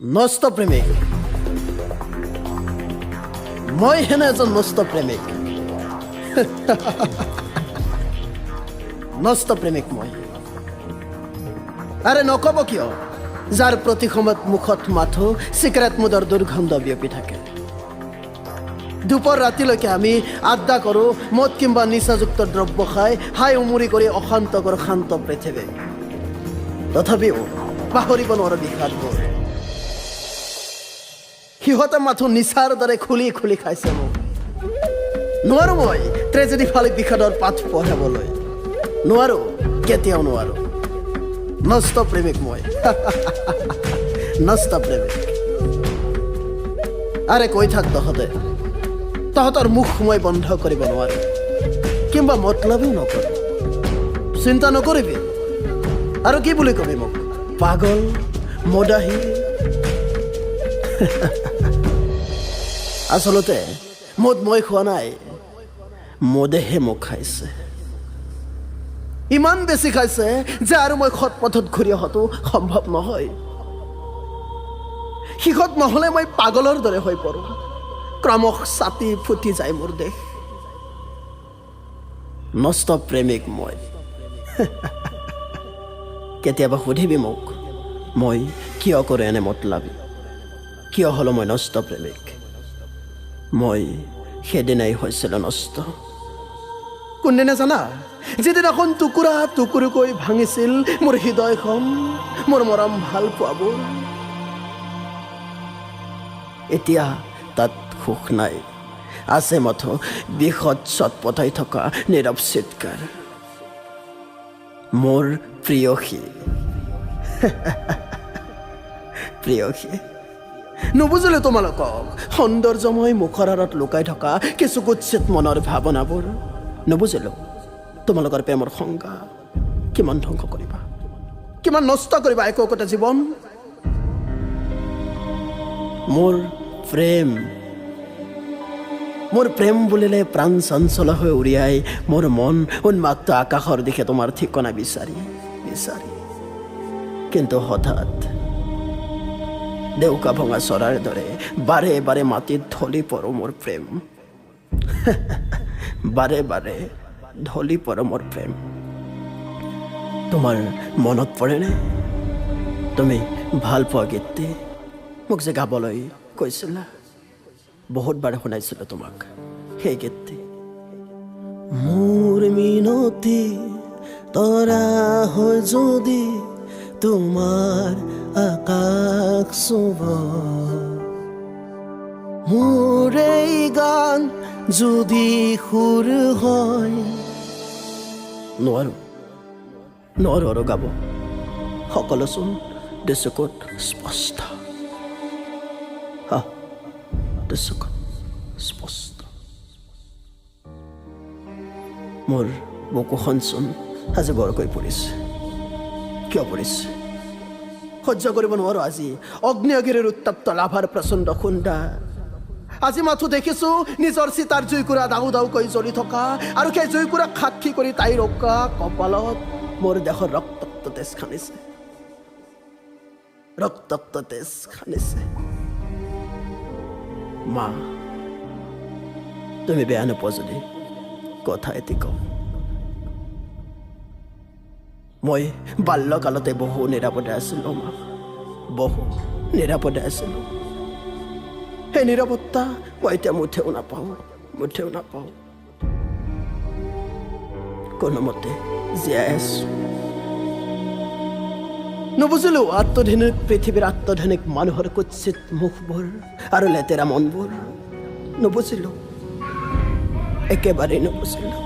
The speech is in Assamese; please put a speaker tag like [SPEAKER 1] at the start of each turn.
[SPEAKER 1] নষ্ট প্ৰেমিক মই হেনে এজন নষ্ট প্ৰেমিক নষ্ট প্ৰেমিক মই আৰে নকব কিয় যাৰ প্ৰতি সময়ত মুখত মাথো চিগাৰেট মুদৰ দুৰ্গন্ধ বিয়পি থাকে দুপৰ ৰাতিলৈকে আমি আড্ডা কৰোঁ মদ কিংবা নিচাযুক্ত দ্ৰব্য খাই হাই উমুৰি কৰি অশান্তকৰ শান্ত পৃথিৱী তথাপিও পাহৰিব নোৱাৰো বিষাদবোৰ সিহঁতে মাথো নিচাৰ দৰে খুলি খুলি খাইছে মোক নোৱাৰো মই ট্ৰেজেডি ফালি বিষাদৰ পাঠ পঢ়াবলৈ নোৱাৰো কেতিয়াও নোৱাৰো নষ্ট প্ৰেমিক মই নষ্ট প্ৰেমিক আৰে কৈ থাক তহঁতৰ মুখ মই বন্ধ কৰিব নোৱাৰো কিংবা মতলবো নকৰো চিন্তা নকৰিবি আৰু কি বুলি কবি মোক পাগল মদাহী আচলতে মদ মই খোৱা নাই মদেহে মোক খাইছে ইমান বেছি খাইছে যে আৰু মই সৎ পথত ঘূৰি অহাটো সম্ভৱ নহয় শিখত নহ'লে মই পাগলৰ দৰে হৈ পৰো ক্ৰমশ ছাতি ফুটি যায় মোৰ দেহ নষ্ট প্ৰেমিক মই কেতিয়াবা সুধিবি মোক মই কিয় কৰোঁ এনে মতলবী কিয় হ'লো মই নষ্ট প্ৰেমিক মই সেইদিনাই হৈছিলোঁ নষ্ট কোনদিনা জানা যিদিনাখন টুকুৰা টুকুৰকৈ ভাঙিছিল মোৰ হৃদয়খন মোৰ মৰম ভাল পোৱাবোৰ এতিয়া তাত সুখ নাই আছে মাথো বিষত চটপটাই থকা নীৰৱ চিৎকাৰ মোৰ প্ৰিয়সী প্ৰিয়সী নুবুজিলে তোমালোকক সৌন্দৰ্যময় মুখৰ আঁৰত লুকাই থকা কিছু কুৎসিত মনৰ ভাৱনাবোৰ নুবুজিলো তোমালোকৰ প্ৰেমৰ সংজ্ঞা কিমান ধ্বংস কৰিবা কিমান নষ্ট কৰিবা একোটা জীৱন মোৰ প্ৰেম বুলিলে প্ৰাণ চঞ্চল হৈ উৰিয়াই মোৰ মন উন্মাক্ত আকাশৰ দিশে তোমাৰ ঠিকনা বিচাৰি বিচাৰি কিন্তু হঠাৎ দেউকা ভঙা চৰাৰ দৰে বাৰে বাৰে মাটিত ঢলি পৰো মোৰ প্ৰেম বাৰে বাৰে ঢলি পৰো মোৰ প্ৰেম তোমাৰ মনত পৰেনে তুমি ভাল পোৱা গীতটি মোক যে গাবলৈ কৈছিলা বহুত বাৰে শুনাইছিলো তোমাক সেই গীতটি মোৰ মিনতি তৰা হৈ যদি তোমাৰ আকাশ চুব মোৰ এই গান যদি সুৰ হয় নোৱাৰো আৰু গাব সকলোচোন দৃশ্যকত স্পষ্ট দৃশ্যকত স্পষ্ট মোৰ বুকুখনচোন আজি বৰকৈ পৰিছে কিয় পৰিছে সহ্য কৰিব নোৱাৰো আজি অগ্নিয়গিৰিৰ উত্তপ্ত লাভাৰ প্ৰচণ্ড খুন্দা আজি মাথো দেখিছো নিজৰ চিতাৰ জুইকুৰা দাউ দাউকৈ জ্বলি থকা আৰু সেই জুইকুৰাক সাক্ষী কৰি তাই ৰকা কপালত মোৰ দেহৰ ৰক্তাক্ত তেজ খানিছে মা তুমি বেয়া নোপোৱা যদি কথা এটি কওঁ মই বাল্যকালতে বহু নিৰাপদে আছিলোঁ মা বহু নিৰাপদে আছিলোঁ সেই নিৰাপত্তা মই এতিয়া মুঠেও নাপাওঁ কোনোমতে জীয়াই আছোঁ নুবুজিলো আত্মধনিক পৃথিৱীৰ আত্মধনিক মানুহৰ কুৎসিত মুখবোৰ আৰু লেতেৰা মনবোৰ নুবুজিলো একেবাৰেই নুবুজিলো